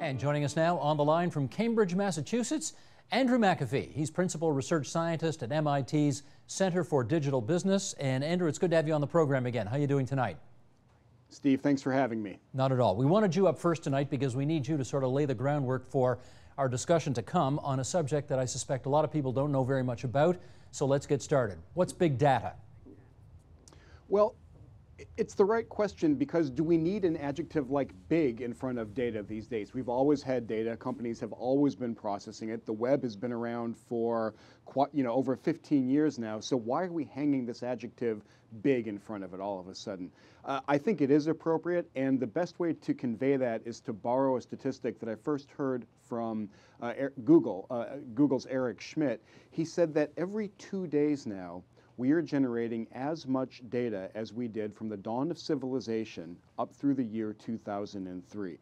And joining us now on the line from Cambridge, Massachusetts, Andrew McAfee. He's Principal Research Scientist at MIT's Center for Digital Business. And Andrew, it's good to have you on the program again. How are you doing tonight? Steve, thanks for having me. Not at all. We wanted you up first tonight because we need you to sort of lay the groundwork for our discussion to come on a subject that I suspect a lot of people don't know very much about. So let's get started. What's big data? Well, it's the right question, because do we need an adjective like big in front of data these days? We've always had data. Companies have always been processing it. The web has been around for over 15 years now. So why are we hanging this adjective big in front of it all of a sudden? I think it is appropriate, and the best way to convey that is to borrow a statistic that I first heard from Google's Eric Schmidt. He said that every 2 days now, we are generating as much data as we did from the dawn of civilization up through the year 2003.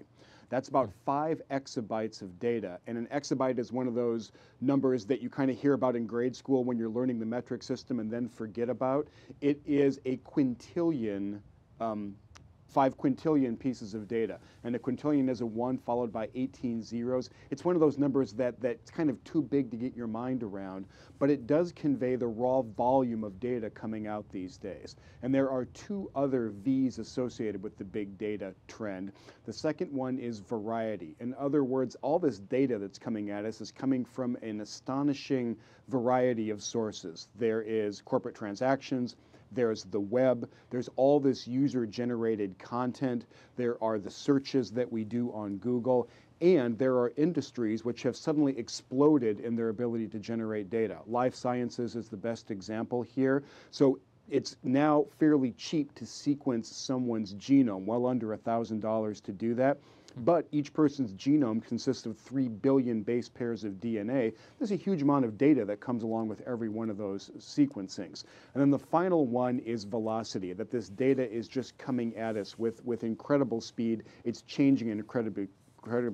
That's about 5 exabytes of data, and an exabyte is one of those numbers that you kind of hear about in grade school when you're learning the metric system and then forget about. It is a quintillion, 5 quintillion pieces of data, and a quintillion is a 1 followed by 18 zeros. It's one of those numbers that's kind of too big to get your mind around, but it does convey the raw volume of data coming out these days. And there are 2 other V's associated with the big data trend. The second one is variety. In other words, all this data that's coming at us is coming from an astonishing variety of sources. There is corporate transactions, there's the web, there's all this user-generated content, there are the searches that we do on Google, and there are industries which have suddenly exploded in their ability to generate data. Life sciences is the best example here. So it's now fairly cheap to sequence someone's genome, well under $1,000 to do that. But each person's genome consists of 3 billion base pairs of DNA. There's a huge amount of data that comes along with every one of those sequencings. And then the final one is velocity, that this data is just coming at us with incredible speed. It's changing incredibly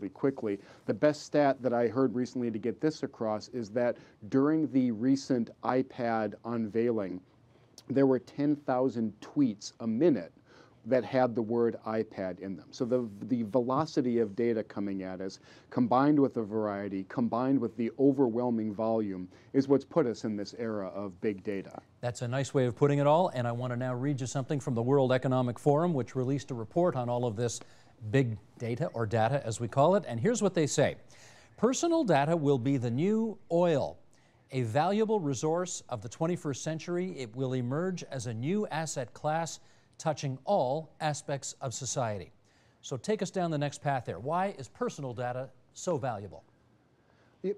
quickly. The best stat that I heard recently to get this across is that during the recent iPad unveiling, there were 10,000 tweets a minute that had the word iPad in them. So the velocity of data coming at us, combined with the variety, combined with the overwhelming volume, is what's put us in this era of big data. That's a nice way of putting it all, and I want to now read you something from the World Economic Forum, which released a report on all of this big data, or data as we call it, and here's what they say. Personal data will be the new oil. A valuable resource of the 21st century, it will emerge as a new asset class touching all aspects of society. So take us down the next path there. Why is personal data so valuable?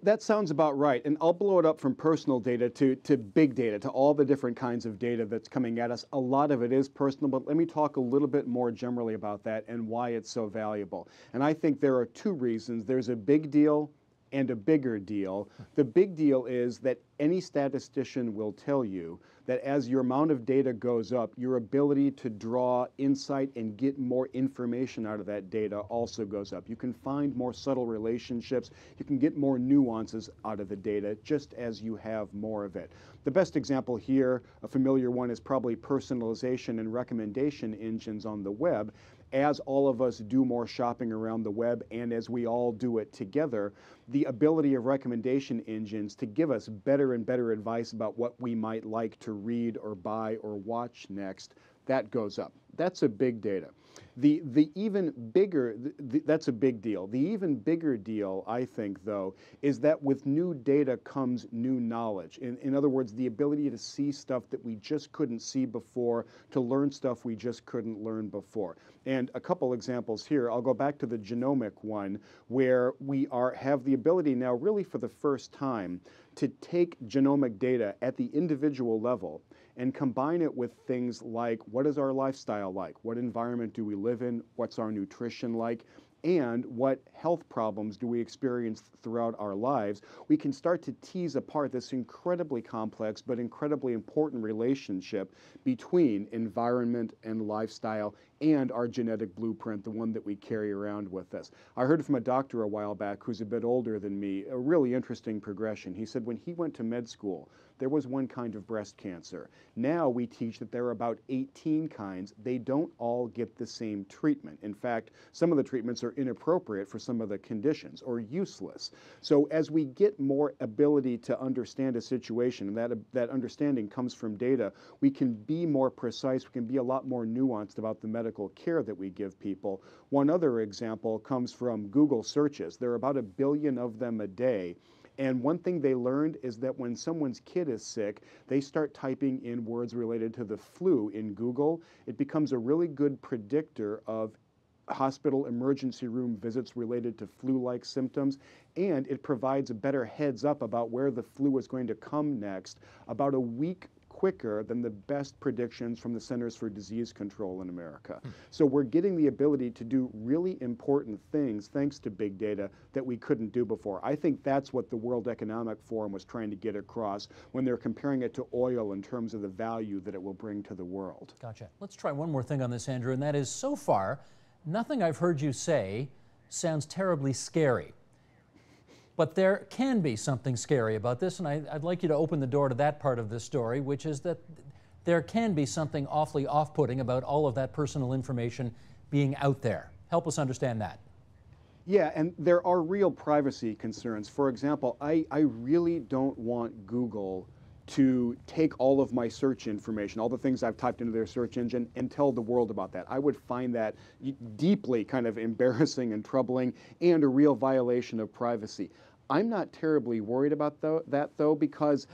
That sounds about right. And I'll blow it up from personal data to big data, to all the different kinds of data that's coming at us. A lot of it is personal, but let me talk a little bit more generally about that and why it's so valuable. And I think there are 2 reasons. There's a big deal and a bigger deal. The big deal is that any statistician will tell you that as your amount of data goes up, your ability to draw insight and get more information out of that data also goes up. You can find more subtle relationships. You can get more nuances out of the data just as you have more of it. The best example here, a familiar one, is probably personalization and recommendation engines on the web. As all of us do more shopping around the web, and as we all do it together, the ability of recommendation engines to give us better and better advice about what we might like to read or buy or watch next, that goes up. That's a big data. That's a big deal. The even bigger deal, I think, though, is that with new data comes new knowledge. In other words, the ability to see stuff that we just couldn't see before, to learn stuff we just couldn't learn before. And a couple examples here. I'll go back to the genomic one, where we have the ability now, really for the first time, to take genomic data at the individual level and combine it with things like, what is our lifestyle like? What environment do we live in? What's our nutrition like? And what health problems do we experience throughout our lives? We can start to tease apart this incredibly complex but incredibly important relationship between environment and lifestyle and our genetic blueprint, the one that we carry around with us. I heard from a doctor a while back who's a bit older than me, a really interesting progression. He said when he went to med school, there was one kind of breast cancer. Now we teach that there are about 18 kinds. They don't all get the same treatment. In fact, some of the treatments are inappropriate for some of the conditions or useless. So as we get more ability to understand a situation, and that understanding comes from data, we can be more precise, we can be a lot more nuanced about the medical care that we give people. One other example comes from Google searches. There are about 1 billion of them a day. And one thing they learned is that when someone's kid is sick, they start typing in words related to the flu in Google. It becomes a really good predictor of hospital emergency room visits related to flu-like symptoms, and it provides a better heads up about where the flu is going to come next, about a week quicker than the best predictions from the Centers for Disease Control in America. So we're getting the ability to do really important things thanks to big data that we couldn't do before. I think that's what the World Economic Forum was trying to get across when they're comparing it to oil in terms of the value that it will bring to the world. Gotcha. Let's try one more thing on this, Andrew, and that is, so far, nothing I've heard you say sounds terribly scary. But there can be something scary about this, and I'd like you to open the door to that part of this story, which is that there can be something awfully off-putting about all of that personal information being out there. Help us understand that. Yeah, and there are real privacy concerns. For example, I really don't want Google to take all of my search information, all the things I've typed into their search engine, and tell the world about that. I would find that deeply kind of embarrassing and troubling and a real violation of privacy. I'm not terribly worried about that, though, because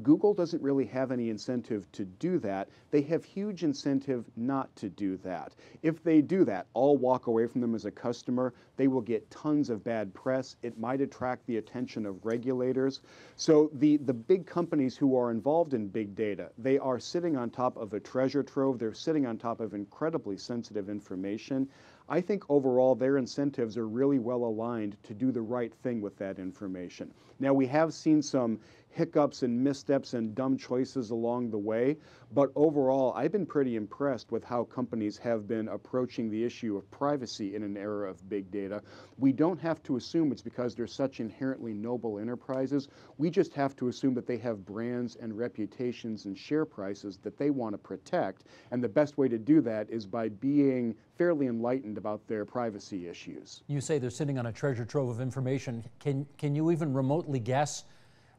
Google doesn't really have any incentive to do that. They have huge incentive not to do that. If they do that, I'll walk away from them as a customer. They will get tons of bad press. It might attract the attention of regulators. So the big companies who are involved in big data, they are sitting on top of a treasure trove. They're sitting on top of incredibly sensitive information. I think overall their incentives are really well aligned to do the right thing with that information. Now, we have seen some hiccups and missteps and dumb choices along the way, but overall I've been pretty impressed with how companies have been approaching the issue of privacy in an era of big data. We don't have to assume it's because they're such inherently noble enterprises. We just have to assume that they have brands and reputations and share prices that they want to protect, and the best way to do that is by being fairly enlightened about their privacy issues. You say they're sitting on a treasure trove of information. Can you even remotely guess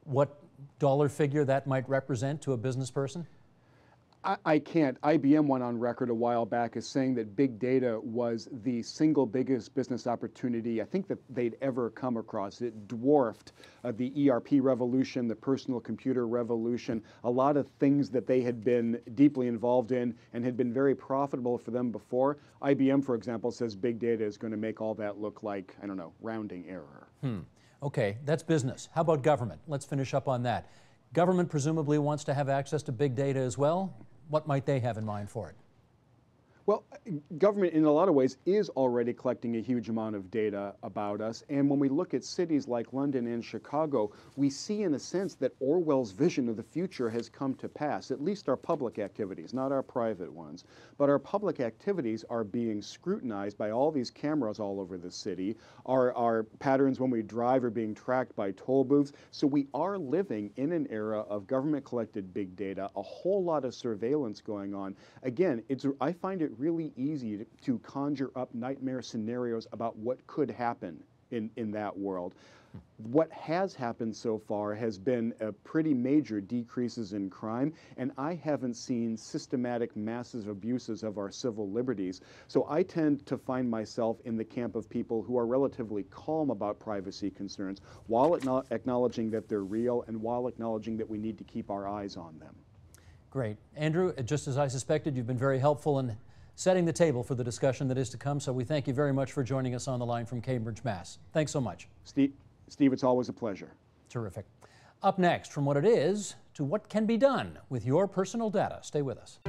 what dollar figure that might represent to a business person? I can't. IBM went on record a while back as saying that big data was the single biggest business opportunity I think that they'd ever come across. It dwarfed the ERP revolution, the personal computer revolution, a lot of things that they had been deeply involved in and had been very profitable for them before. IBM, for example, says big data is going to make all that look like, I don't know, rounding error. Okay, that's business. How about government? Let's finish up on that. Government presumably wants to have access to big data as well. What might they have in mind for it? Well, government in a lot of ways is already collecting a huge amount of data about us. And when we look at cities like London and Chicago, we see in a sense that Orwell's vision of the future has come to pass, at least our public activities, not our private ones. But our public activities are being scrutinized by all these cameras all over the city. Our patterns when we drive are being tracked by toll booths. So we are living in an era of government-collected big data, a whole lot of surveillance going on. Again, I find it really easy to conjure up nightmare scenarios about what could happen in that world. What has happened so far has been pretty major decreases in crime, and I haven't seen systematic massive abuses of our civil liberties. So I tend to find myself in the camp of people who are relatively calm about privacy concerns, while acknowledging that they're real and while acknowledging that we need to keep our eyes on them. Great. Andrew, just as I suspected, you've been very helpful in setting the table for the discussion that is to come, so we thank you very much for joining us on the line from Cambridge, Mass. Thanks so much. Steve, it's always a pleasure. Terrific. Up next, from what it is to what can be done with your personal data. Stay with us.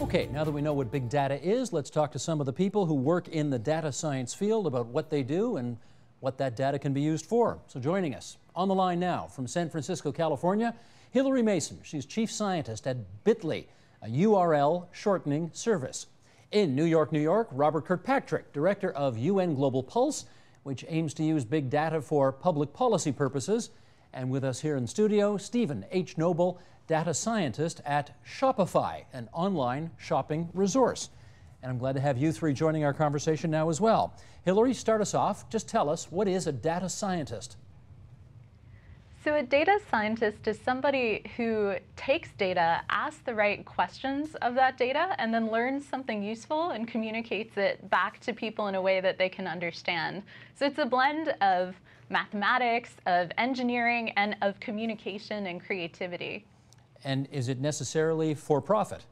Okay, now that we know what big data is, let's talk to some of the people who work in the data science field about what they do and what that data can be used for. So joining us on the line now from San Francisco, California, Hillary Mason. She's chief scientist at Bitly, a URL shortening service. In New York, Robert Kirkpatrick, director of UN Global Pulse, which aims to use big data for public policy purposes. And with us here in studio, Stephen H. Noble, data scientist at Shopify, an online shopping resource. And I'm glad to have you three joining our conversation now as well. Hillary, start us off. Just tell us, what is a data scientist? So a data scientist is somebody who takes data, asks the right questions of that data, and then learns something useful and communicates it back to people in a way that they can understand. So it's a blend of mathematics, of engineering, and of communication and creativity. And is it necessarily for profit?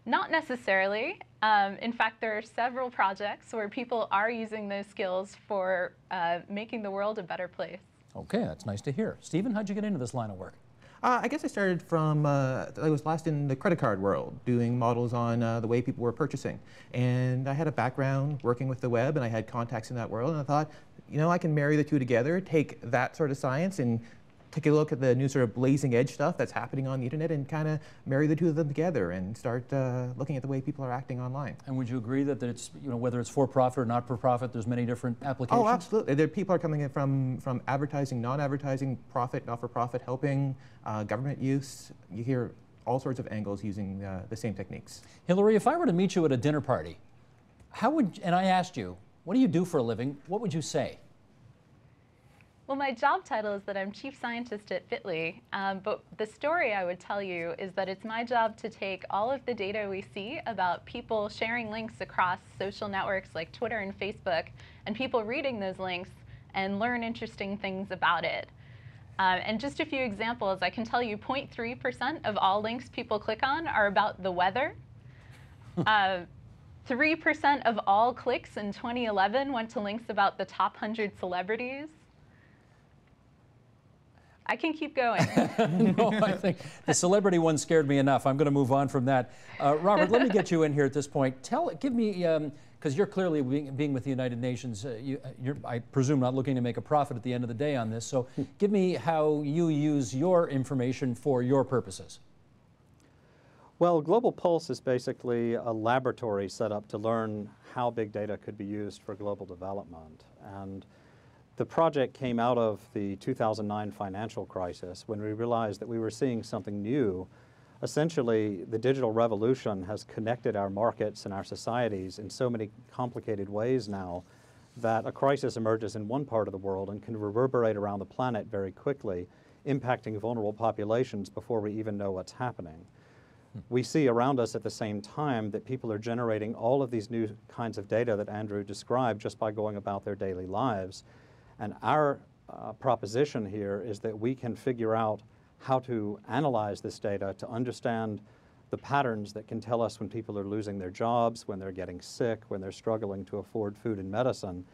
Not necessarily. In fact, there are several projects where people are using those skills for making the world a better place. Okay, that's nice to hear. Stephen, how'd you get into this line of work? I guess I started from, I was last in the credit card world, doing models on the way people were purchasing. And I had a background working with the web, and I had contacts in that world, and I thought, you know, I can marry the two together, take that sort of science and take a look at the new sort of blazing edge stuff that's happening on the internet and kind of marry the two of them together and start looking at the way people are acting online. And would you agree that it's, you know, whether it's for profit or not for profit, there's many different applications? Oh, absolutely. People are coming in from advertising, non-advertising, profit, not-for-profit, helping, government use. You hear all sorts of angles using the same techniques. Hillary, if I were to meet you at a dinner party, and I asked you, what do you do for a living? What would you say? Well, my job title is that I'm chief scientist at Bitly, but the story I would tell you is that it's my job to take all of the data we see about people sharing links across social networks like Twitter and Facebook, and people reading those links and learn interesting things about it. And just a few examples, I can tell you 0.3% of all links people click on are about the weather. 3% of all clicks in 2011 went to links about the top 100 celebrities. I can keep going. No, I think the celebrity one scared me enough. I'm going to move on from that. Robert, let me get you in here at this point. Give me, because you're clearly being with the United Nations, you're, I presume, not looking to make a profit at the end of the day on this. So give me how you use your information for your purposes. Well, Global Pulse is basically a laboratory set up to learn how big data could be used for global development. And the project came out of the 2009 financial crisis when we realized that we were seeing something new. Essentially, the digital revolution has connected our markets and our societies in so many complicated ways now that a crisis emerges in one part of the world and can reverberate around the planet very quickly, impacting vulnerable populations before we even know what's happening. We see around us at the same time that people are generating all of these new kinds of data that Andrew described just by going about their daily lives. And our proposition here is that we can figure out how to analyze this data to understand the patterns that can tell us when people are losing their jobs, when they're getting sick, when they're struggling to afford food and medicine,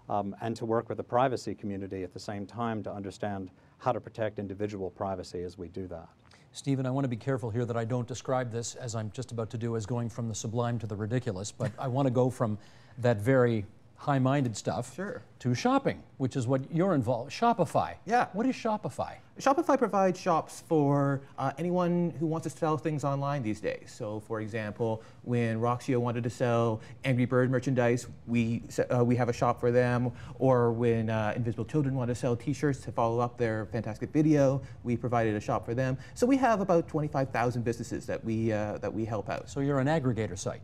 and to work with the privacy community at the same time to understand how to protect individual privacy as we do that. Stephen, I want to be careful here that I don't describe this, as I'm just about to do, as going from the sublime to the ridiculous, but I want to go from that very high-minded stuff to shopping, which is what you're involved. Shopify. Yeah. What is Shopify? Shopify provides shops for anyone who wants to sell things online these days. So, for example, when Roxio wanted to sell Angry Bird merchandise, we have a shop for them. Or when Invisible Children wanted to sell T-shirts to follow up their fantastic video, we provided a shop for them. So we have about 25,000 businesses that we help out. So you're an aggregator site?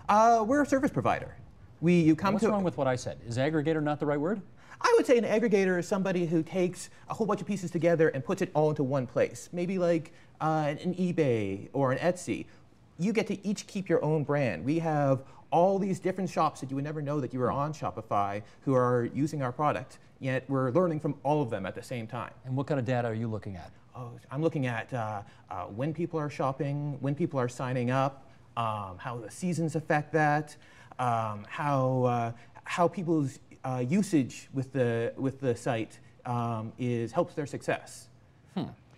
We're a service provider. What's wrong with what I said? Is aggregator not the right word? I would say an aggregator is somebody who takes a whole bunch of pieces together and puts it all into one place. Maybe like an eBay or an Etsy. You get to each keep your own brand. We have all these different shops that you would never know that you were on Shopify who are using our product, yet we're learning from all of them at the same time. And what kind of data are you looking at? Oh, I'm looking at when people are shopping, when people are signing up, how the seasons affect that, how people's usage with the site helps their success.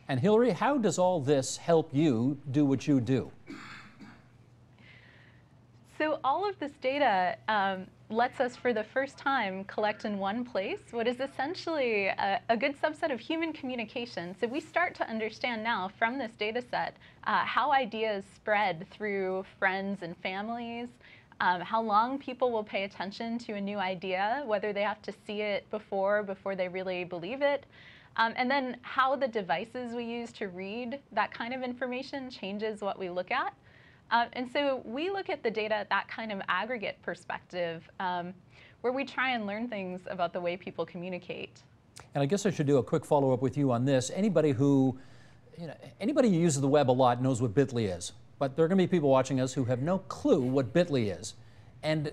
And Hillary, how does all this help you do what you do? So all of this data lets us, for the first time, collect in one place what is essentially a good subset of human communication. So we start to understand now from this data set how ideas spread through friends and families, how long people will pay attention to a new idea, whether they have to see it before they really believe it, and then how the devices we use to read that kind of information changes what we look at. And so we look at the data at that kind of aggregate perspective, where we try and learn things about the way people communicate. And I guess I should do a quick follow-up with you on this. Anybody who uses the web a lot knows what Bitly is. But there are going to be people watching us who have no clue what Bitly is. And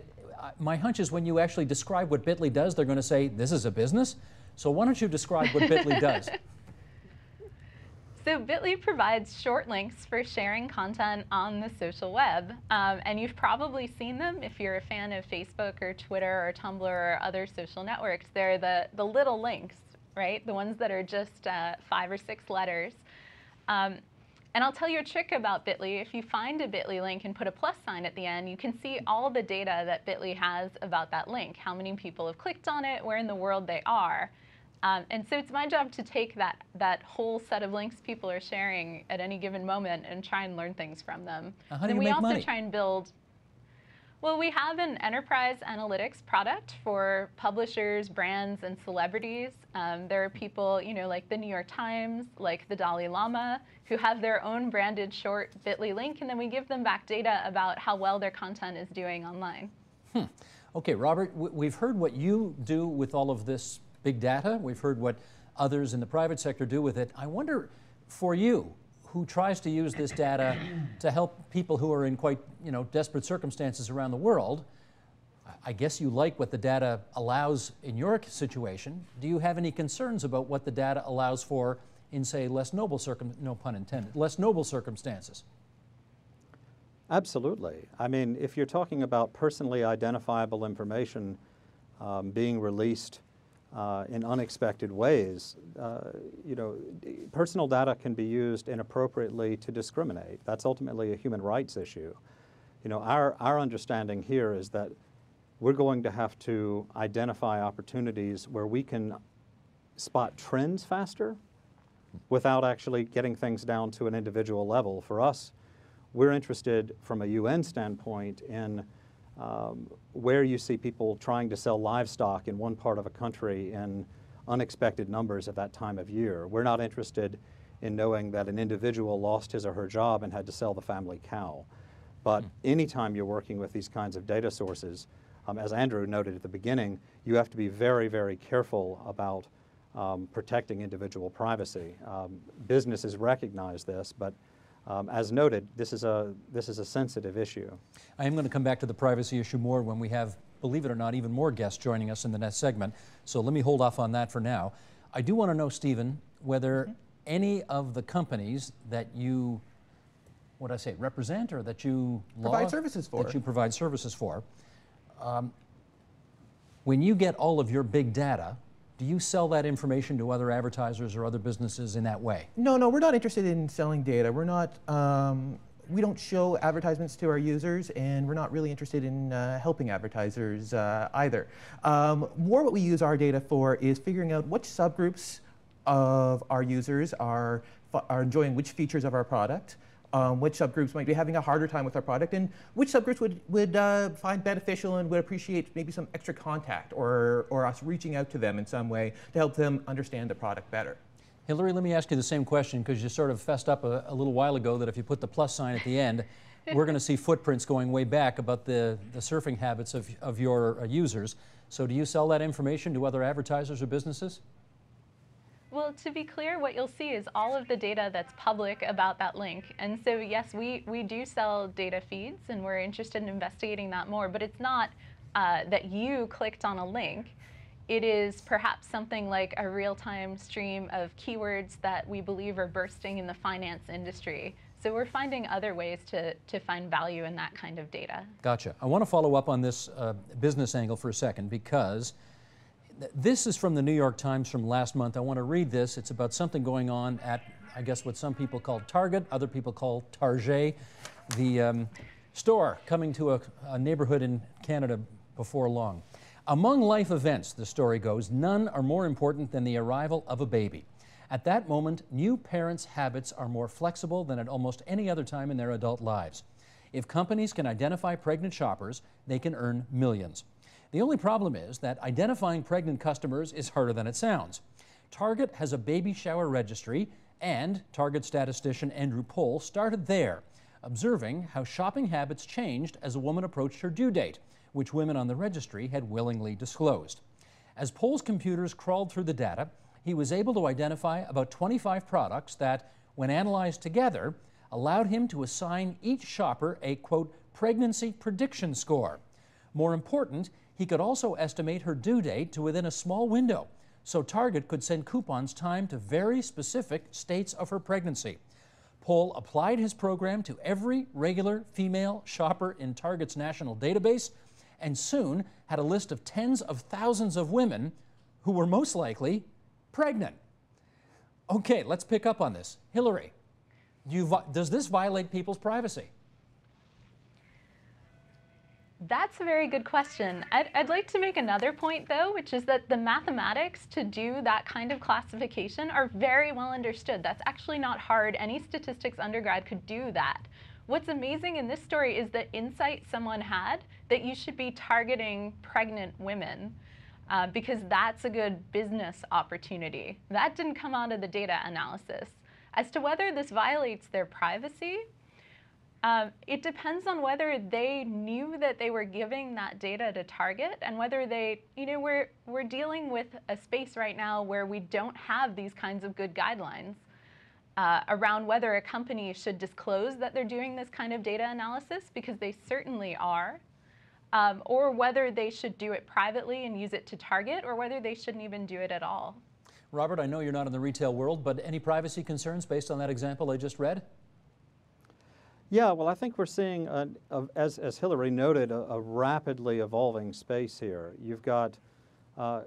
my hunch is when you actually describe what Bitly does, they're going to say, this is a business? So why don't you describe what Bitly does? So Bitly provides short links for sharing content on the social web. And you've probably seen them if you're a fan of Facebook or Twitter or Tumblr or other social networks. They're the little links, right? The ones that are just 5 or 6 letters. And I'll tell you a trick about Bitly. If you find a Bitly link and put a plus sign at the end, you can see all the data that Bitly has about that link, how many people have clicked on it, where in the world they are. And so it's my job to take that whole set of links people are sharing at any given moment and try and learn things from them. How do you make money? We also try and build. Well, we have an enterprise analytics product for publishers, brands, and celebrities. There are people, like the New York Times, like the Dalai Lama, who have their own branded short Bitly link, and then we give them back data about how well their content is doing online. Okay, Robert, we've heard what you do with all of this big data. We've heard what others in the private sector do with it. I wonder, for you, who tries to use this data to help people who are in quite, desperate circumstances around the world, I guess you like what the data allows in your situation. Do you have any concerns about what the data allows for in, say, less noble no pun intended, less noble circumstances? Absolutely. I mean, if you're talking about personally identifiable information being released in unexpected ways, personal data can be used inappropriately to discriminate. That's ultimately a human rights issue. Our understanding here is that we're going to have to identify opportunities where we can spot trends faster without actually getting things down to an individual level. For us, we're interested from a UN standpoint in where you see people trying to sell livestock in one part of a country in unexpected numbers at that time of year. We're not interested in knowing that an individual lost his or her job and had to sell the family cow. But anytime you're working with these kinds of data sources, as Andrew noted at the beginning, you have to be very, very careful about protecting individual privacy. Businesses recognize this, but as noted, this is a sensitive issue. I am going to come back to the privacy issue more when we have, believe it or not, even more guests joining us in the next segment. So let me hold off on that for now. I do want to know, Stephen, whether any of the companies that you, represent or that you provide services for. That you provide services for. When you get all of your big data, do you sell that information to other advertisers or other businesses in that way? No, we're not interested in selling data. We're not, we don't show advertisements to our users, and we're not really interested in helping advertisers either. More what we use our data for is figuring out which subgroups of our users are enjoying which features of our product, which subgroups might be having a harder time with our product, and which subgroups would find beneficial and would appreciate maybe some extra contact or us reaching out to them in some way to help them understand the product better. Hillary, let me ask you the same question, because you sort of fessed up a little while ago that if you put the plus sign at the end, we're going to see footprints going way back about the surfing habits of your users. So do you sell that information to other advertisers or businesses? Well, to be clear, what you'll see is all of the data that's public about that link. And so, yes, we do sell data feeds, and we're interested in investigating that more. But it's not that you clicked on a link. It is perhaps something like a real-time stream of keywords that we believe are bursting in the finance industry. So we're finding other ways to find value in that kind of data. Gotcha. I want to follow up on this business angle for a second, because this is from the New York Times from last month. I want to read this. It's about something going on at, I guess, what some people call Target, other people call Target. Store coming to a neighborhood in Canada before long. Among life events, the story goes, none are more important than the arrival of a baby. At that moment, new parents' habits are more flexible than at almost any other time in their adult lives. If companies can identify pregnant shoppers, they can earn millions. The only problem is that identifying pregnant customers is harder than it sounds. Target has a baby shower registry, and Target statistician Andrew Pohl started there, observing how shopping habits changed as a woman approached her due date, which women on the registry had willingly disclosed. As Pohl's computers crawled through the data, he was able to identify about 25 products that, when analyzed together, allowed him to assign each shopper a, quote, pregnancy prediction score. More important, he could also estimate her due date to within a small window, so Target could send coupons timed to very specific states of her pregnancy. Pohl applied his program to every regular female shopper in Target's national database, and soon had a list of tens of thousands of women who were most likely pregnant. Okay, let's pick up on this. Hillary, does this violate people's privacy? That's a very good question. I'd like to make another point, though, which is that the mathematics to do that kind of classification are very well understood. That's actually not hard. Any statistics undergrad could do that. What's amazing in this story is the insight someone had that you should be targeting pregnant women because that's a good business opportunity. That didn't come out of the data analysis. As to whether this violates their privacy, it depends on whether they knew that they were giving that data to Target and whether they, we're dealing with a space right now where we don't have these kinds of good guidelines around whether a company should disclose that they're doing this kind of data analysis, because they certainly are, or whether they should do it privately and use it to target, or whether they shouldn't even do it at all. Robert, I know you're not in the retail world, but any privacy concerns based on that example I just read? Yeah, well, I think we're seeing, as Hillary noted, a rapidly evolving space here. You've got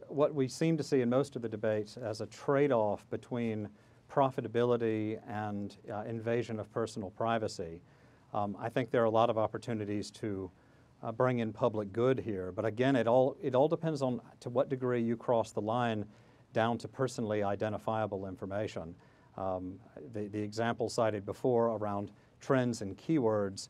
what we seem to see in most of the debates as a trade-off between profitability and invasion of personal privacy. I think there are a lot of opportunities to bring in public good here, but again, it all depends on to what degree you cross the line down to personally identifiable information. The example cited before around trends and keywords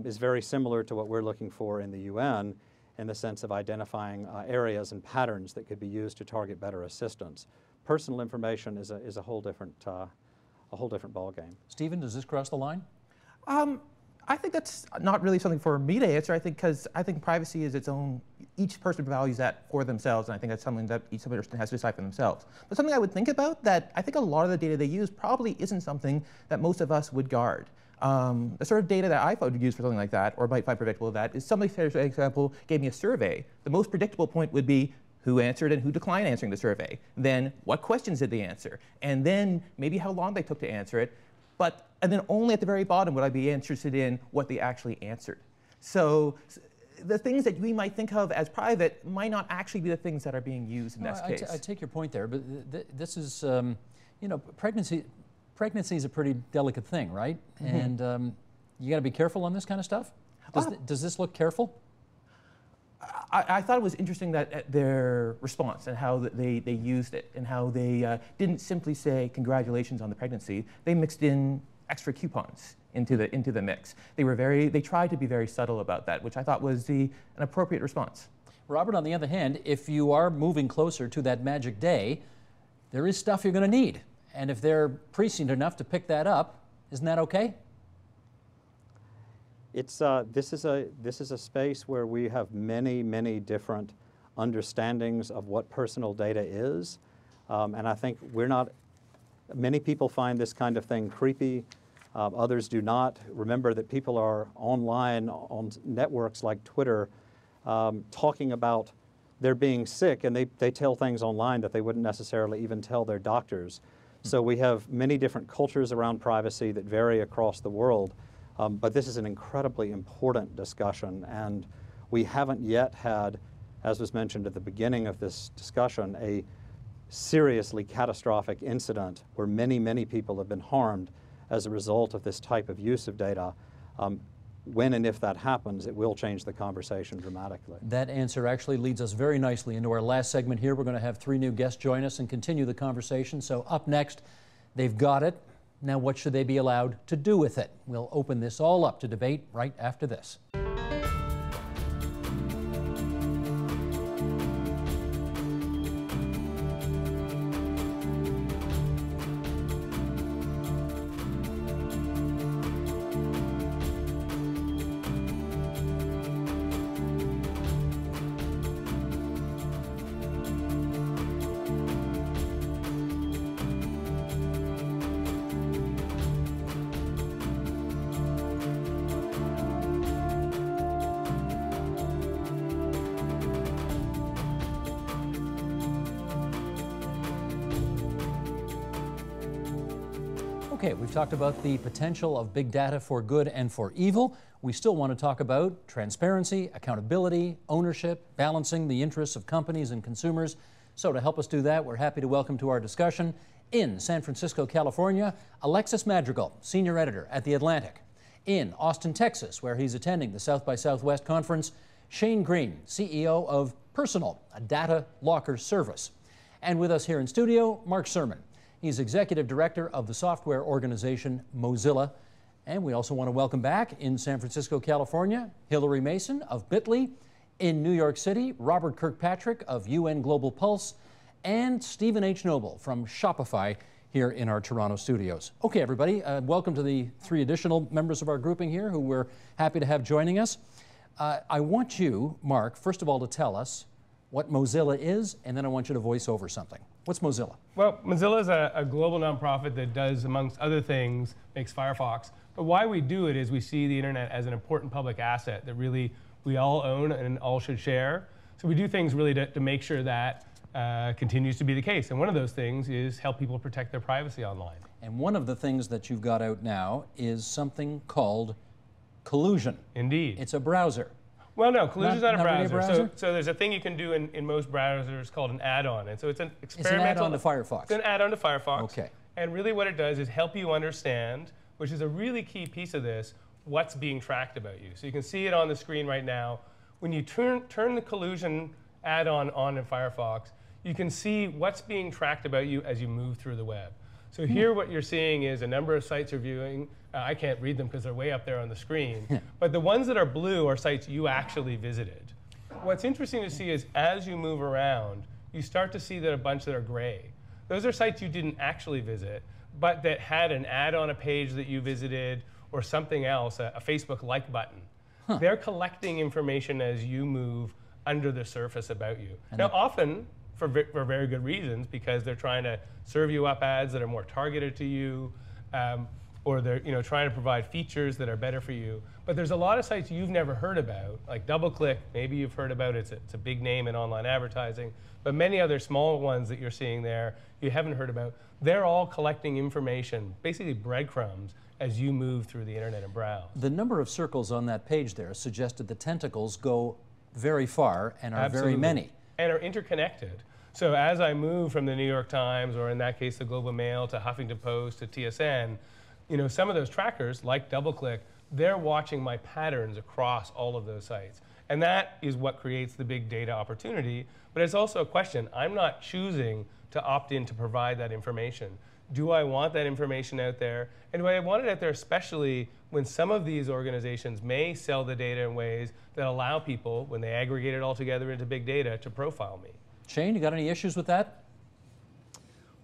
is very similar to what we're looking for in the UN in the sense of identifying areas and patterns that could be used to target better assistance. Personal information is a whole different ballgame. Stephen, does this cross the line? I think that's not really something for me to answer. I think because I think privacy is its own. Each person values that for themselves, and I think that's something that each person has to decide for themselves. But something I would think about that I think a lot of the data they use probably isn't something that most of us would guard. The sort of data that I would use for something like that, or might find predictable of that, is somebody, for example, gave me a survey. The most predictable point would be who answered and who declined answering the survey. Then what questions did they answer? And then maybe how long they took to answer it. And then only at the very bottom would I be interested in what they actually answered. So the things that we might think of as private might not actually be the things that are being used in this case. I take your point there, but this is, pregnancy is a pretty delicate thing, right? Mm-hmm. And you got to be careful on this kind of stuff. Does this look careful? I thought it was interesting that their response and how they used it and how they didn't simply say congratulations on the pregnancy. They mixed in extra coupons into the mix. They tried to be very subtle about that, which I thought was an appropriate response. Robert, on the other hand, if you are moving closer to that magic day, there is stuff you're going to need. And if they're prescient enough to pick that up, isn't that okay? It's this is a space where we have many different understandings of what personal data is, and I think many people find this kind of thing creepy. Others do not. Remember that people are online on networks like Twitter talking about their being sick, and they tell things online that they wouldn't necessarily even tell their doctors. So we have many different cultures around privacy that vary across the world. But this is an incredibly important discussion, and we haven't yet had, as was mentioned at the beginning of this discussion, a seriously catastrophic incident where many people have been harmed as a result of this type of use of data. when and if that happens, it will change the conversation dramatically. That answer actually leads us very nicely into our last segment here. We're going to have 3 new guests join us and continue the conversation. So up next, they've got it. Now what should they be allowed to do with it? We'll open this all up to debate right after this. Okay, we've talked about the potential of big data for good and for evil. We still want to talk about transparency, accountability, ownership, balancing the interests of companies and consumers. So to help us do that, we're happy to welcome to our discussion in San Francisco, California, Alexis Madrigal, Senior Editor at The Atlantic. In Austin, Texas, where he's attending the South by Southwest Conference, Shane Green, CEO of Personal, a data locker service. And with us here in studio, Mark Sermon. He's Executive Director of the software organization Mozilla. And we also want to welcome back in San Francisco, California, Hillary Mason of Bitly. In New York City, Robert Kirkpatrick of UN Global Pulse. And Stephen H. Noble from Shopify here in our Toronto studios. Okay, everybody, welcome to the 3 additional members of our grouping here who we're happy to have joining us. I want you, Mark, first of all, to tell us what Mozilla is, and then I want you to voice over something. What's Mozilla? Well, Mozilla is a global nonprofit that does, amongst other things, makes Firefox. But why we do it is we see the internet as an important public asset that really we all own and all should share. So we do things really to make sure that continues to be the case. And one of those things is help people protect their privacy online. And one of the things that you've got out now is something called Collusion. Indeed. It's a browser. Well, no, Collusion's not a really browser. a browser? So there's a thing you can do in most browsers called an add-on. And so it's an experimental. It's an add-on to Firefox. It's an add-on to Firefox. Okay. And really what it does is help you understand, which is a really key piece of this, what's being tracked about you. So you can see it on the screen right now. When you turn the Collusion add-on on in Firefox, you can see what's being tracked about you as you move through the web. So here what you're seeing is a number of sites you're viewing. I can't read them because they're way up there on the screen. But the ones that are blue are sites you actually visited. What's interesting to see is as you move around, you start to see that a bunch that are gray. Those are sites you didn't actually visit, but that had an ad on a page that you visited or something else, a Facebook like button. Huh. They're collecting information as you move under the surface about you. And now often, for very good reasons, because they're trying to serve you up ads that are more targeted to you, or they're trying to provide features that are better for you. But there's a lot of sites you've never heard about, like DoubleClick, maybe you've heard about it. It's a big name in online advertising. But many other small ones that you're seeing there you haven't heard about, they're all collecting information, basically breadcrumbs, as you move through the internet and browse. The number of circles on that page there suggested the tentacles go very far and are very many. And are interconnected. So as I move from the New York Times, or in that case the Globe and Mail, to Huffington Post, to TSN, some of those trackers, like DoubleClick, they're watching my patterns across all of those sites. And that is what creates the big data opportunity. But it's also a question. I'm not choosing to opt in to provide that information. Do I want that information out there? And do I want it out there especially when some of these organizations may sell the data in ways that allow people, when they aggregate it all together into big data, to profile me? Shane, you got any issues with that?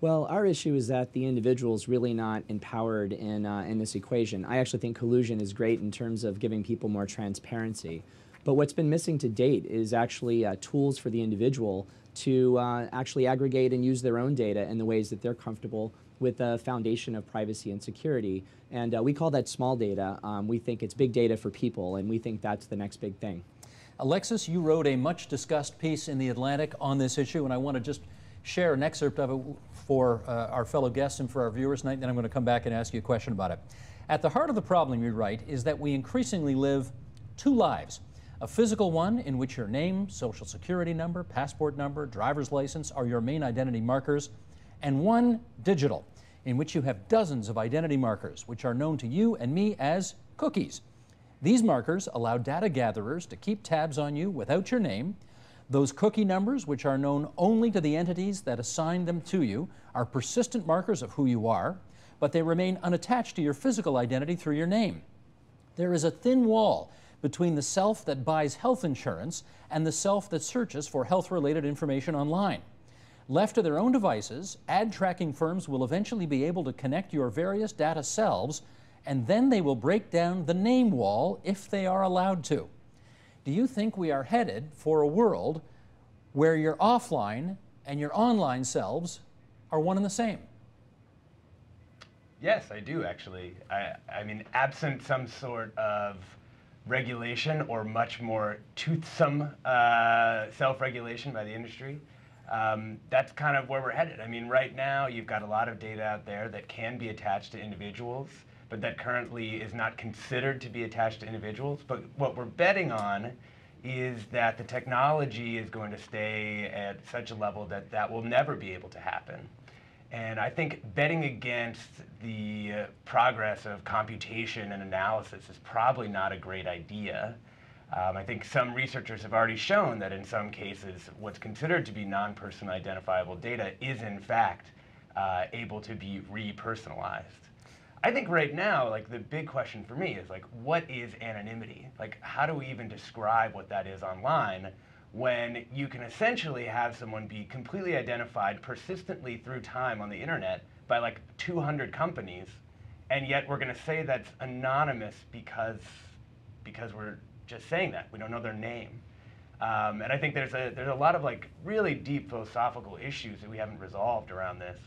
Well, our issue is that the individual is really not empowered in this equation. I actually think collusion is great in terms of giving people more transparency. But what's been missing to date is actually tools for the individual to actually aggregate and use their own data in the ways that they're comfortable with the foundation of privacy and security. And we call that small data. We think it's big data for people, and we think that's the next big thing. Alexis, you wrote a much discussed piece in The Atlantic on this issue, and I want to just share an excerpt of it for our fellow guests and for our viewers tonight, and then I'm going to come back and ask you a question about it. At the heart of the problem, you write, is that we increasingly live 2 lives. A physical one in which your name, social security number, passport number, driver's license are your main identity markers, and one digital in which you have dozens of identity markers which are known to you and me as cookies. These markers allow data gatherers to keep tabs on you without your name. Those cookie numbers, which are known only to the entities that assign them to you, are persistent markers of who you are, but they remain unattached to your physical identity through your name. There is a thin wall between the self that buys health insurance and the self that searches for health-related information online. Left to their own devices, ad tracking firms will eventually be able to connect your various data selves, and then they will break down the name wall if they are allowed to. Do you think we are headed for a world where your offline and your online selves are one and the same? Yes, I do actually. I mean, absent some sort of regulation or much more toothsome self-regulation by the industry, that's kind of where we're headed. I mean, right now you've got a lot of data out there that can be attached to individuals, but that currently is not considered to be attached to individuals. But what we're betting on is that the technology is going to stay at such a level that that will never be able to happen. And I think betting against the progress of computation and analysis is probably not a great idea. I think some researchers have already shown that in some cases, what's considered to be non-personally identifiable data is in fact able to be repersonalized. I think right now, like, the big question for me is, like, what is anonymity? Like, how do we even describe what that is online when you can essentially have someone be completely identified persistently through time on the internet by like 200 companies, and yet we're going to say that's anonymous because we're just saying that. We don't know their name. And I think there's a lot of like really deep philosophical issues that we haven't resolved around this.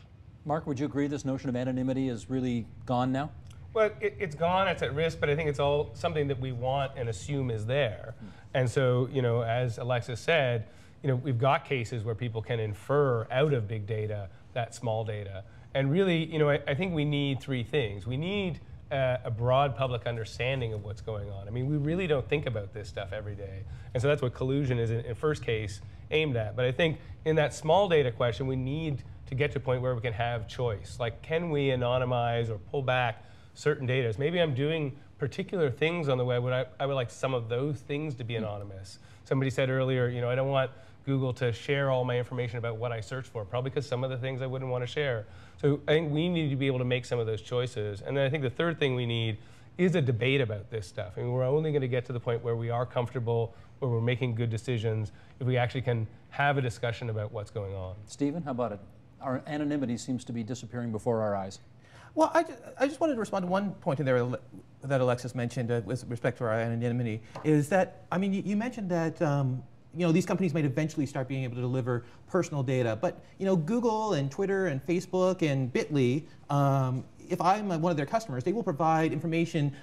Mark, would you agree this notion of anonymity is really gone now? Well, it's gone, it's at risk, but I think it's all something that we want and assume is there. And so, you know, as Alexis said, you know, we've got cases where people can infer out of big data that small data. And really, you know, I think we need three things. We need a broad public understanding of what's going on. I mean, we really don't think about this stuff every day. And so that's what collusion is in first case aimed at. But I think in that small data question, we need to get to a point where we can have choice. Like, can we anonymize or pull back certain data? Maybe I'm doing particular things on the web, but I would like some of those things to be anonymous. Somebody said earlier, you know, I don't want Google to share all my information about what I search for, probably because some of the things I wouldn't want to share. So I think we need to be able to make some of those choices. And then I think the third thing we need is a debate about this stuff. I mean, we're only going to get to the point where we are comfortable, where we're making good decisions, if we actually can have a discussion about what's going on. Stephen, how about it? Our anonymity seems to be disappearing before our eyes. Well, I just wanted to respond to one point in there that Alexis mentioned with respect to our anonymity, is that, I mean, you mentioned that you know, these companies might eventually start being able to deliver personal data, but you know, Google and Twitter and Facebook and Bitly, if I'm one of their customers, they will provide information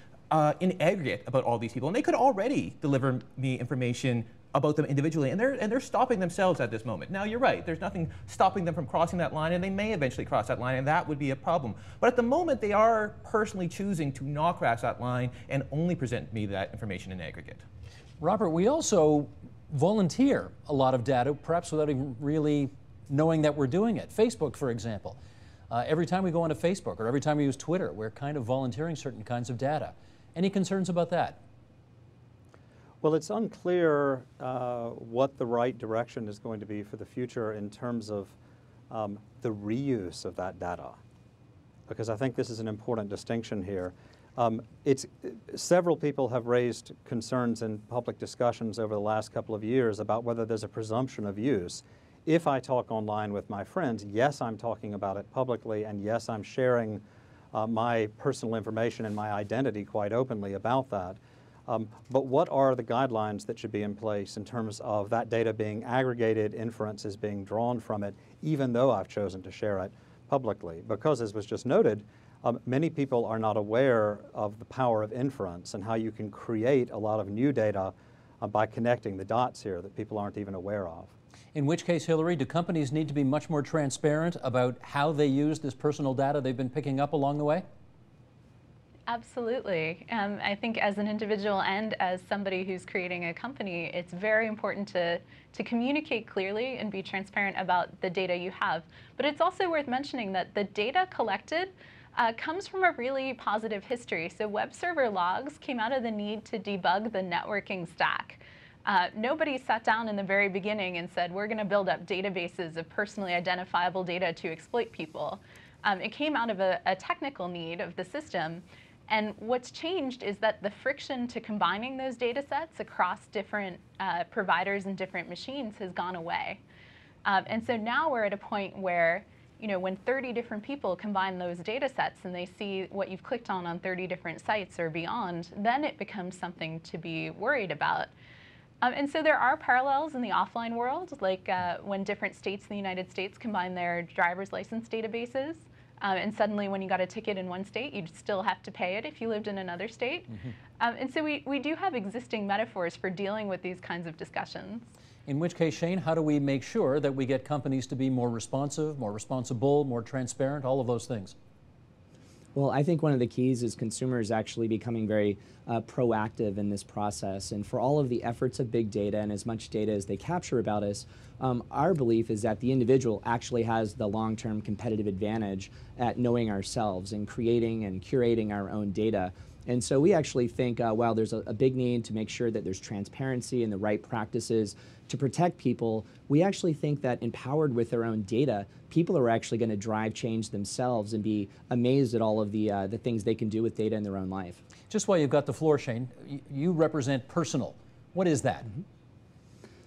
in aggregate about all these people, and they could already deliver me information about them individually, and they're stopping themselves at this moment. Now, you're right, there's nothing stopping them from crossing that line, and they may eventually cross that line, and that would be a problem. But at the moment, they are personally choosing to not cross that line and only present me that information in aggregate. Robert, we also volunteer a lot of data, perhaps without even really knowing that we're doing it. Facebook, for example. Every time we go onto Facebook or every time we use Twitter, we're kind of volunteering certain kinds of data. Any concerns about that? Well, it's unclear what the right direction is going to be for the future in terms of the reuse of that data, because I think this is an important distinction here. Several people have raised concerns in public discussions over the last couple of years about whether there's a presumption of use. If I talk online with my friends, yes, I'm talking about it publicly, and yes, I'm sharing my personal information and my identity quite openly about that. But what are the guidelines that should be in place in terms of that data being aggregated, inferences being drawn from it, even though I've chosen to share it publicly? Because, as was just noted, many people are not aware of the power of inference and how you can create a lot of new data by connecting the dots here that people aren't even aware of. In which case, Hillary, do companies need to be much more transparent about how they use this personal data they've been picking up along the way? Absolutely. I think as an individual and as somebody who's creating a company, it's very important to communicate clearly and be transparent about the data you have. But it's also worth mentioning that the data collected comes from a really positive history. So web server logs came out of the need to debug the networking stack. Nobody sat down in the very beginning and said, we're going to build up databases of personally identifiable data to exploit people. It came out of a technical need of the system. And what's changed is that the friction to combining those data sets across different providers and different machines has gone away. And so now we're at a point where, when 30 different people combine those data sets and they see what you've clicked on 30 different sites or beyond, then it becomes something to be worried about. And so there are parallels in the offline world, like when different states in the United States combine their driver's license databases. And suddenly when you got a ticket in one state, you'd still have to pay it if you lived in another state. And so we do have existing metaphors for dealing with these kinds of discussions. In which case, Shane, how do we make sure that we get companies to be more responsive, more responsible, more transparent, all of those things? Well, I think one of the keys is consumers actually becoming very proactive in this process. And for all of the efforts of big data and as much data as they capture about us, our belief is that the individual actually has the long-term competitive advantage at knowing ourselves and creating and curating our own data. And so we actually think, while there's a big need to make sure that there's transparency and the right practices to protect people, we actually think that empowered with their own data, people are actually going to drive change themselves and be amazed at all of the things they can do with data in their own life. Just while you've got the floor, Shane, you represent Personal. What is that?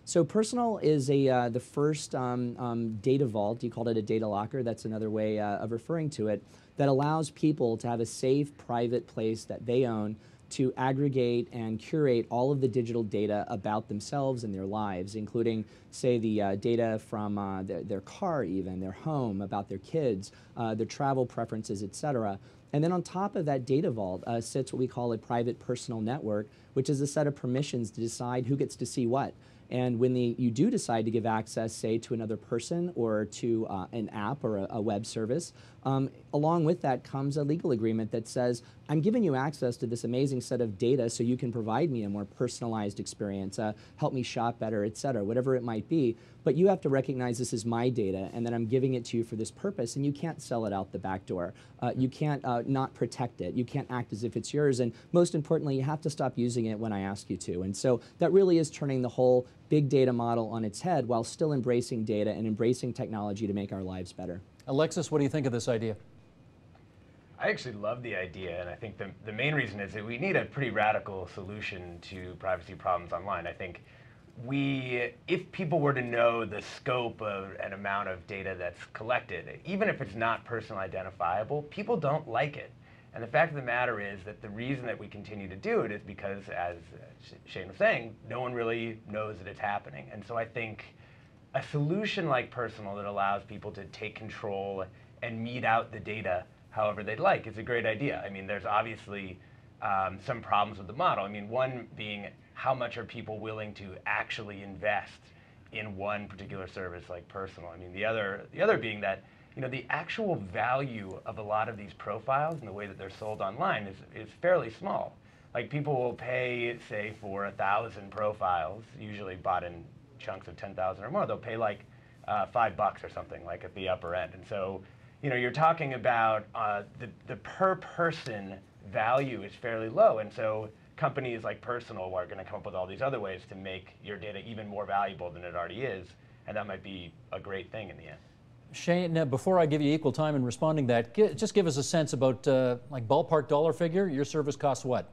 So Personal is the first data vault. You called it a data locker. That's another way of referring to it, that allows people to have a safe, private place that they own to aggregate and curate all of the digital data about themselves and their lives, including, say, the data from their car even, their home, about their kids, their travel preferences, etc. And then on top of that data vault sits what we call a private personal network, which is a set of permissions to decide who gets to see what. And when you do decide to give access, say, to another person or to an app or a web service, along with that comes a legal agreement that says, I'm giving you access to this amazing set of data so you can provide me a more personalized experience, help me shop better, et cetera, whatever it might be. But you have to recognize this is my data and that I'm giving it to you for this purpose, and you can't sell it out the back door. You can't not protect it. You can't act as if it's yours. And most importantly, you have to stop using it when I ask you to. And so that really is turning the whole big data model on its head while still embracing data and embracing technology to make our lives better. Alexis, what do you think of this idea? I actually love the idea, and I think the main reason is that we need a pretty radical solution to privacy problems online. I think if people were to know the scope of an amount of data that's collected, even if it's not personally identifiable, people don't like it. And the fact of the matter is that the reason that we continue to do it is because, as Shane was saying, no one really knows that it's happening. And so I think a solution like Personal that allows people to take control and mete out the data however they'd like is a great idea. I mean, there's obviously some problems with the model. I mean, one being, how much are people willing to actually invest in one particular service like Personal? I mean, the other being that, the actual value of a lot of these profiles and the way that they're sold online is fairly small. Like, people will pay, say, for 1,000 profiles, usually bought in chunks of 10,000 or more. They'll pay like $5 or something, like at the upper end. And so, you're talking about the per person value is fairly low. And so companies like Personal are going to come up with all these other ways to make your data even more valuable than it already is. And that might be a great thing in the end. Shane, now before I give you equal time in responding to that, just give us a sense about, like, ballpark dollar figure. Your service costs what?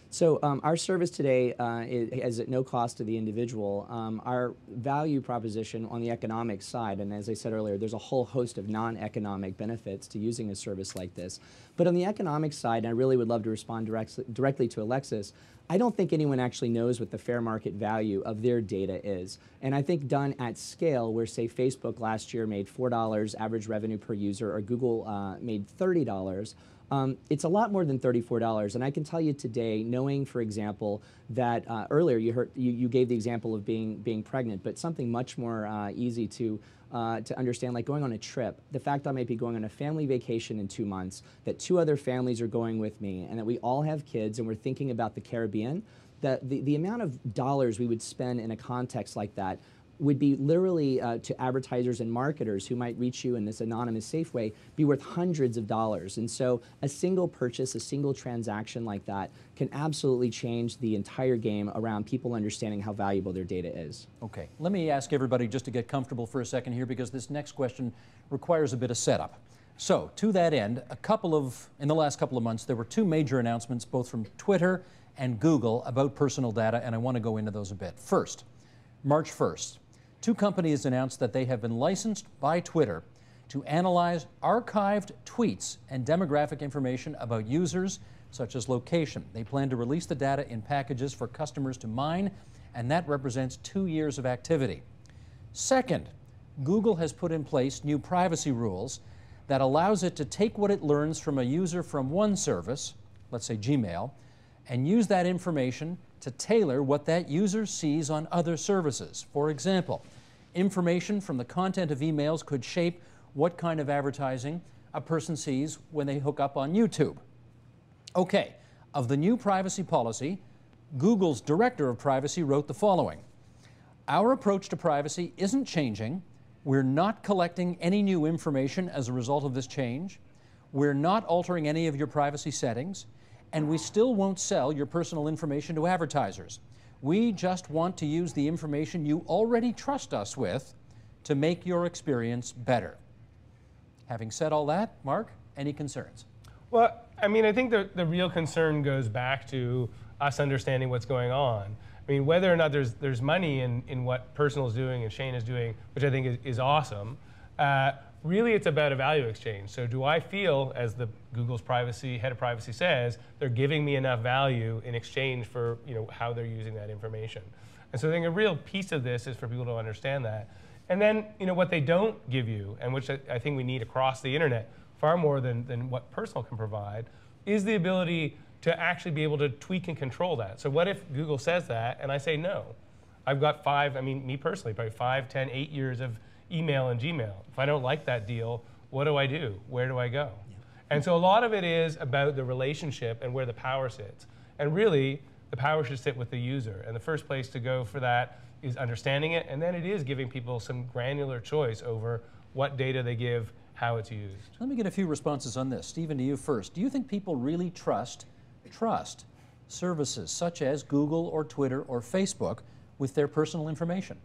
So our service today is at no cost to the individual. Our value proposition on the economic side, and as I said earlier, there's a whole host of non-economic benefits to using a service like this. But on the economic side, and I really would love to respond directly to Alexis, I don't think anyone actually knows what the fair market value of their data is. And I think done at scale, where, say, Facebook last year made $4 average revenue per user, or Google made $30, it's a lot more than $34. And I can tell you today, knowing, for example, that earlier you gave the example of being pregnant, but something much more easy to understand, like going on a trip. The fact I might be going on a family vacation in 2 months, that 2 other families are going with me, and that we all have kids, and we're thinking about the Caribbean, the amount of dollars we would spend in a context like that would be literally to advertisers and marketers who might reach you in this anonymous, safe way, be worth hundreds of dollars. And so a single purchase, a single transaction like that can absolutely change the entire game around people understanding how valuable their data is. Okay, let me ask everybody just to get comfortable for a second here, because this next question requires a bit of setup. So, to that end, in the last couple of months, there were two major announcements, both from Twitter and Google, about personal data, and I want to go into those a bit. First, March 1st, two companies announced that they have been licensed by Twitter to analyze archived tweets and demographic information about users, such as location. They plan to release the data in packages for customers to mine, and that represents 2 years of activity. Second, Google has put in place new privacy rules that allows it to take what it learns from a user from one service, let's say Gmail, and use that information to tailor what that user sees on other services. For example, information from the content of emails could shape what kind of advertising a person sees when they hook up on YouTube. Okay, of the new privacy policy, Google's director of privacy wrote the following: "Our approach to privacy isn't changing. We're not collecting any new information as a result of this change. We're not altering any of your privacy settings, and we still won't sell your personal information to advertisers. We just want to use the information you already trust us with to make your experience better." Having said all that, Mark, any concerns? Well, I mean, I think the real concern goes back to us understanding what's going on. I mean, whether or not there's money in what Personal is doing and Shane is doing, which I think is awesome, really it's about a value exchange. So do I feel, as the Google's head of privacy says, they're giving me enough value in exchange for how they're using that information? And so I think a real piece of this is for people to understand that. And then what they don't give you, and which I think we need across the internet far more than what Personal can provide, is the ability to actually be able to tweak and control that. So what if Google says that and I say no? I've got me personally, probably 5, 10, 8 years of email and Gmail. If I don't like that deal, what do I do? Where do I go? Yeah. And so a lot of it is about the relationship and where the power sits. And really, the power should sit with the user. And the first place to go for that is understanding it, and then it is giving people some granular choice over what data they give, how it's used. Let me get a few responses on this. Stephen, to you first. Do you think people really trust services such as Google or Twitter or Facebook with their personal information?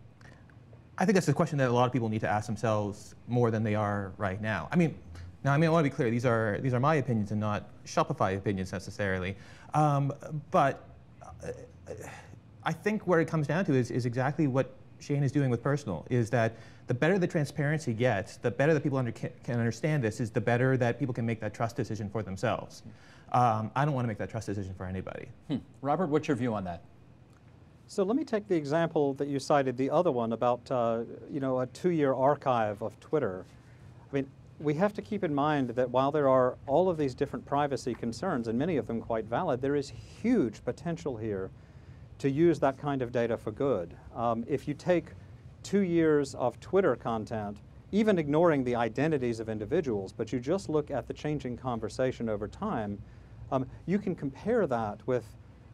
I think that's a question that a lot of people need to ask themselves more than they are right now. I want to be clear. These are my opinions and not Shopify opinions necessarily. But I think where it comes down to is exactly what Shane is doing with Personal, is that the better the transparency gets, the better that people can understand this, is the better that people can make that trust decision for themselves. I don't want to make that trust decision for anybody. Robert, what's your view on that? So let me take the example that you cited, the other one about a 2-year archive of Twitter. I mean, we have to keep in mind that while there are all of these different privacy concerns, and many of them quite valid, there is huge potential here to use that kind of data for good. If you take 2 years of Twitter content, even ignoring the identities of individuals, but you just look at the changing conversation over time, you can compare that with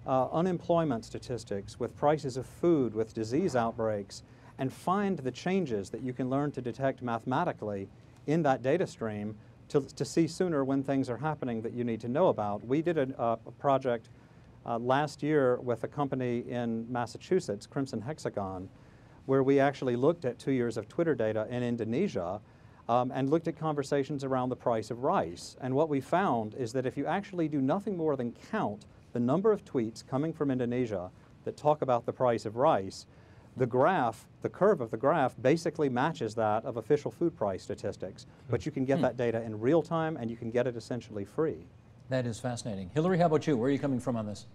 unemployment statistics, with prices of food, with disease outbreaks, and find the changes that you can learn to detect mathematically in that data stream to see sooner when things are happening that you need to know about. We did a project last year with a company in Massachusetts, Crimson Hexagon, where we actually looked at 2 years of Twitter data in Indonesia and looked at conversations around the price of rice. And what we found is that if you actually do nothing more than count the number of tweets coming from Indonesia that talk about the price of rice, the curve of the graph basically matches that of official food price statistics. But you can get that data in real time, and you can get it essentially free. That is fascinating. Hillary, how about you? Where are you coming from on this?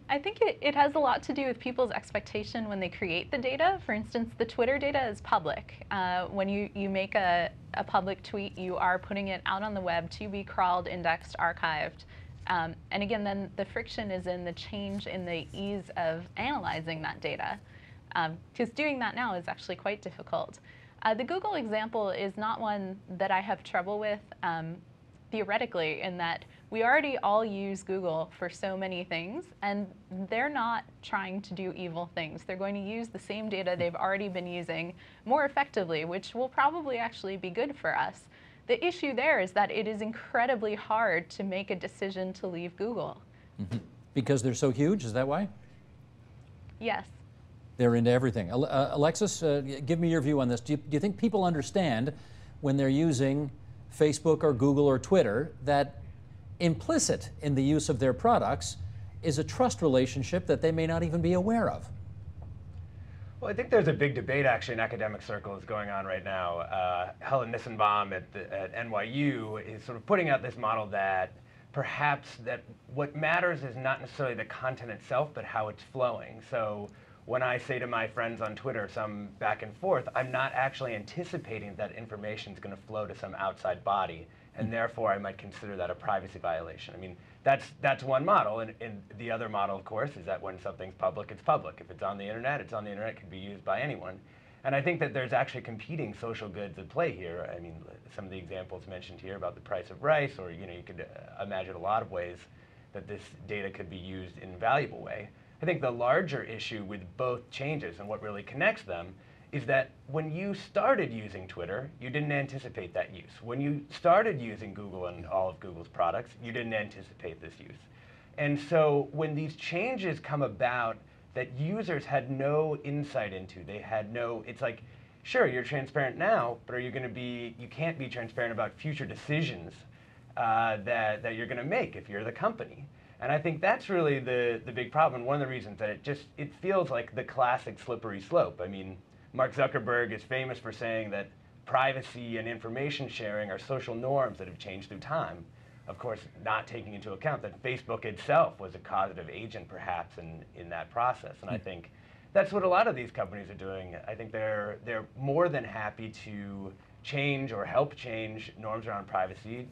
I think it has a lot to do with people's expectation when they create the data. For instance, the Twitter data is public. When you make a public tweet, you are putting it out on the web to be crawled, indexed, archived. And again, then the friction is in the change in the ease of analyzing that data. Because doing that now is actually quite difficult. The Google example is not one that I have trouble with. theoretically, in that we already all use Google for so many things, and they're not trying to do evil things. They're going to use the same data they've already been using more effectively, which will probably actually be good for us. The issue there is that it is incredibly hard to make a decision to leave Google. Mm-hmm. Because they're so huge, is that why? Yes. They're into everything. Alexis, give me your view on this. Do you think people understand when they're using Facebook or Google or Twitter that implicit in the use of their products is a trust relationship that they may not even be aware of? Well, I think there's a big debate actually in academic circles going on right now. Helen Nissenbaum at NYU is sort of putting out this model that perhaps that what matters is not necessarily the content itself, but how it's flowing. So when I say to my friends on Twitter some back and forth, I'm not actually anticipating that information is going to flow to some outside body, and therefore I might consider that a privacy violation. I mean, that's one model, and the other model, of course, is that when something's public, it's public. If it's on the internet, it's on the internet. It can be used by anyone. And I think that there's actually competing social goods at play here. I mean, some of the examples mentioned here about the price of rice, or you could imagine a lot of ways that this data could be used in a valuable way. I think the larger issue with both changes and what really connects them is that when you started using Twitter, you didn't anticipate that use. When you started using Google and all of Google's products, you didn't anticipate this use. And so when these changes come about that users had no insight into, they had no, it's like, sure, you're transparent now, but are you going to be, you can't be transparent about future decisions that you're going to make if you're the company. And I think that's really the big problem. One of the reasons that it feels like the classic slippery slope. I mean, Mark Zuckerberg is famous for saying that privacy and information sharing are social norms that have changed through time. Of course, not taking into account that Facebook itself was a causative agent, perhaps, in that process. And I think that's what a lot of these companies are doing. I think they're more than happy to change or help change norms around privacy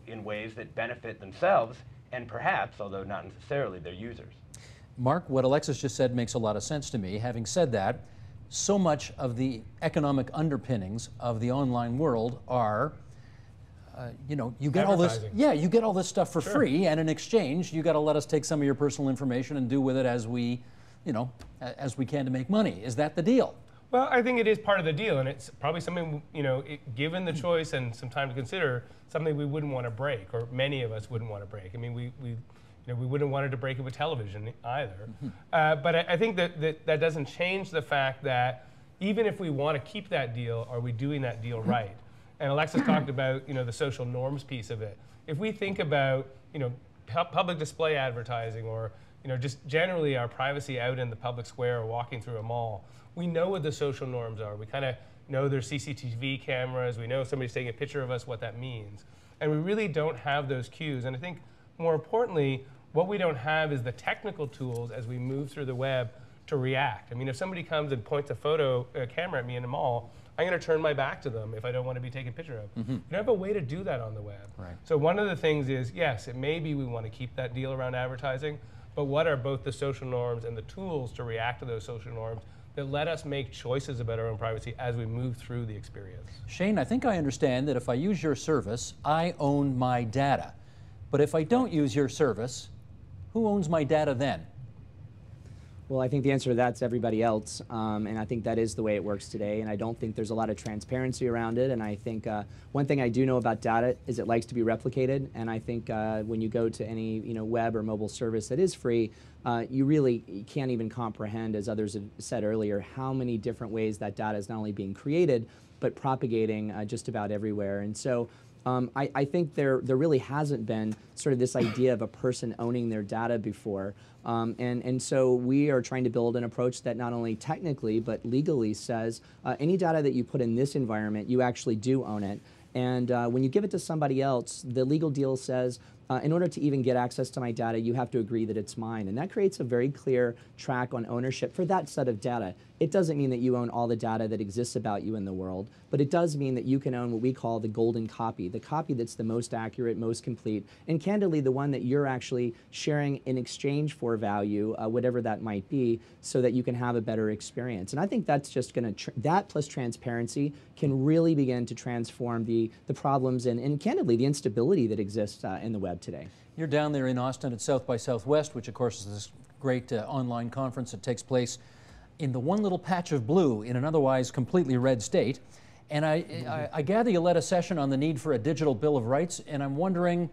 in ways that benefit themselves and perhaps, although not necessarily, their users. Mark, what Alexis just said makes a lot of sense to me. Having said that, so much of the economic underpinnings of the online world are, you get all this, you get all this stuff for free, and in exchange, you got to let us take some of your personal information and do with it as we can to make money. Is that the deal? Well, I think it is part of the deal, and it's probably something, given the choice and some time to consider, something we wouldn't want to break, or many of us wouldn't want to break. I mean, we wouldn't want to break it with television either. But I think that doesn't change the fact that even if we want to keep that deal, are we doing that deal right? And Alexis talked about the social norms piece of it. If we think about public display advertising, or just generally our privacy out in the public square or walking through a mall, we know what the social norms are. We kind of know there's CCTV cameras. We know if somebody's taking a picture of us, what that means. And we really don't have those cues. And I think more importantly, what we don't have is the technical tools as we move through the web to react. I mean, if somebody comes and points a camera at me in a mall, I'm going to turn my back to them if I don't want to be taken a picture of. You don't have a way to do that on the web. Right. So one of the things is, yes, it may be we want to keep that deal around advertising, but what are both the social norms and the tools to react to those social norms that let us make choices about our own privacy as we move through the experience? Shane, I think I understand that if I use your service, I own my data. But if I don't use your service, who owns my data then? Well, I think the answer to that's everybody else, and I think that is the way it works today, and I don't think there's a lot of transparency around it, and I think one thing I do know about data is it likes to be replicated, and I think when you go to any web or mobile service that is free, you really can't even comprehend, as others have said earlier, how many different ways that data is not only being created, but propagating just about everywhere. And so I think there really hasn't been sort of this idea of a person owning their data before. And so we are trying to build an approach that not only technically but legally says any data that you put in this environment, you actually do own it. And when you give it to somebody else, the legal deal says in order to even get access to my data, you have to agree that it's mine. And that creates a very clear track on ownership for that set of data. It doesn't mean that you own all the data that exists about you in the world, but it does mean that you can own what we call the golden copy, the copy that's the most accurate, most complete, and candidly the one that you're actually sharing in exchange for value, whatever that might be, so that you can have a better experience. And I think that's just going to, that plus transparency can really begin to transform the problems and candidly the instability that exists in the web today. You're down there in Austin at South by Southwest, which of course is this great online conference that takes place in the one little patch of blue in an otherwise completely red state. And I gather you led a session on the need for a digital Bill of Rights, and I'm wondering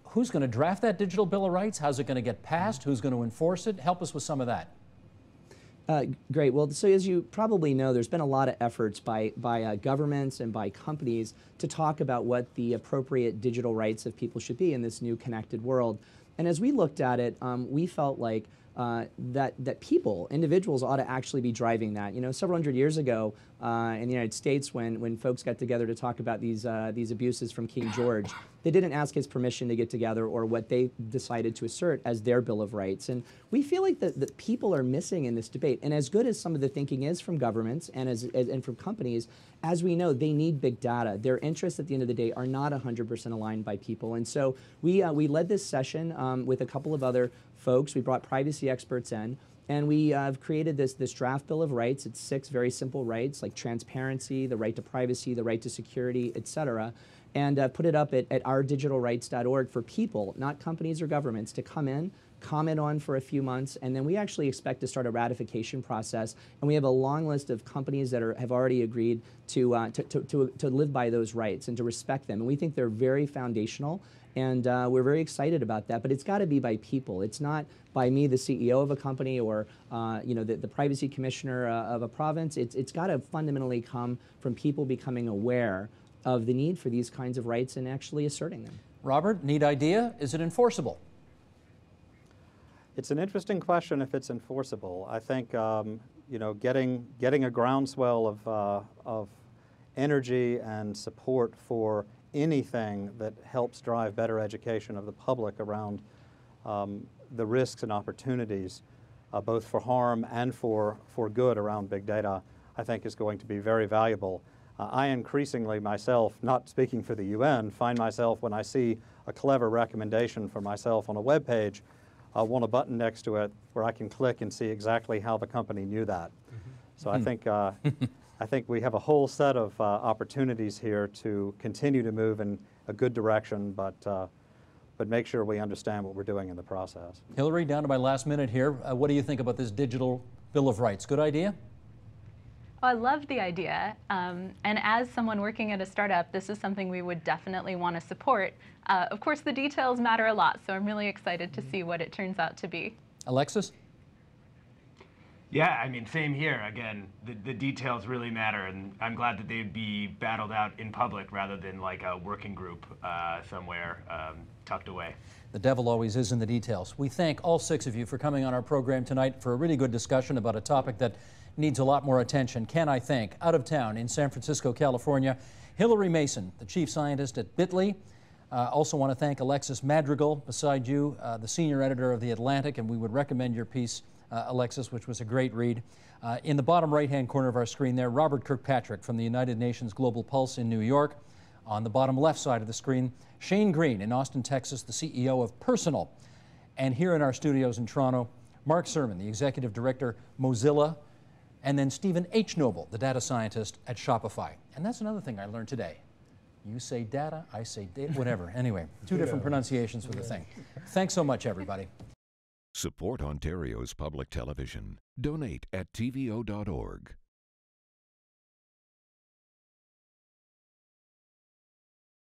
who's going to draft that digital Bill of Rights? How's it going to get passed? Who's going to enforce it? Help us with some of that. Great. Well, so as you probably know, there's been a lot of efforts by governments and by companies to talk about what the appropriate digital rights of people should be in this new connected world. And as we looked at it, we felt like that people, individuals, ought to actually be driving that. You know, several hundred years ago in the United States, when folks got together to talk about these abuses from King George, they didn't ask his permission to get together or what they decided to assert as their Bill of Rights. And we feel like that people are missing in this debate. And as good as some of the thinking is from governments and from companies, as we know, they need big data. Their interests at the end of the day are not 100% aligned by people. And so we led this session with a couple of other folks. We brought privacy experts in, and we have created this draft Bill of Rights. It's 6 very simple rights like transparency, the right to privacy, the right to security, et cetera, and put it up at ourdigitalrights.org for people, not companies or governments, to come in, comment on for a few months, and then we actually expect to start a ratification process. And we have a long list of companies that have already agreed to live by those rights and to respect them. And we think they're very foundational. And we're very excited about that, but it's got to be by people. It's not by me, the CEO of a company, or the privacy commissioner of a province. It's got to fundamentally come from people becoming aware of the need for these kinds of rights and actually asserting them. Robert, neat idea. Is it enforceable? It's an interesting question if it's enforceable. I think getting a groundswell of energy and support for anything that helps drive better education of the public around the risks and opportunities, both for harm and for good around big data, I think is going to be very valuable. I increasingly myself, not speaking for the UN, find myself when I see a clever recommendation for myself on a web page, want a button next to it where I can click and see exactly how the company knew that. So I think we have a whole set of opportunities here to continue to move in a good direction, but make sure we understand what we're doing in the process. Hillary, down to my last minute here. What do you think about this digital Bill of Rights? Good idea? Oh, I love the idea. And as someone working at a startup, this is something we would definitely want to support. Of course, the details matter a lot, so I'm really excited to see what it turns out to be. Alexis? Yeah, I mean, same here. Again, the details really matter, and I'm glad that they'd be battled out in public rather than like a working group somewhere tucked away. The devil always is in the details. We thank all 6 of you for coming on our program tonight for a really good discussion about a topic that needs a lot more attention. Can I thank, out of town in San Francisco, California, Hillary Mason, the chief scientist at Bitly. Also want to thank Alexis Madrigal, beside you, the senior editor of The Atlantic, and we would recommend your piece, Alexis, which was a great read. In the bottom right-hand corner of our screen there, Robert Kirkpatrick from the United Nations Global Pulse in New York. On the bottom left side of the screen, Shane Green in Austin, Texas, the CEO of Personal. And here in our studios in Toronto, Mark Sermon, the executive director, Mozilla, and then Stephen H. Noble, the data scientist at Shopify. And that's another thing I learned today. You say data, I say data, whatever. Anyway, 2 different pronunciations for the thing. Thanks so much, everybody. Support Ontario's public television. Donate at tvo.org.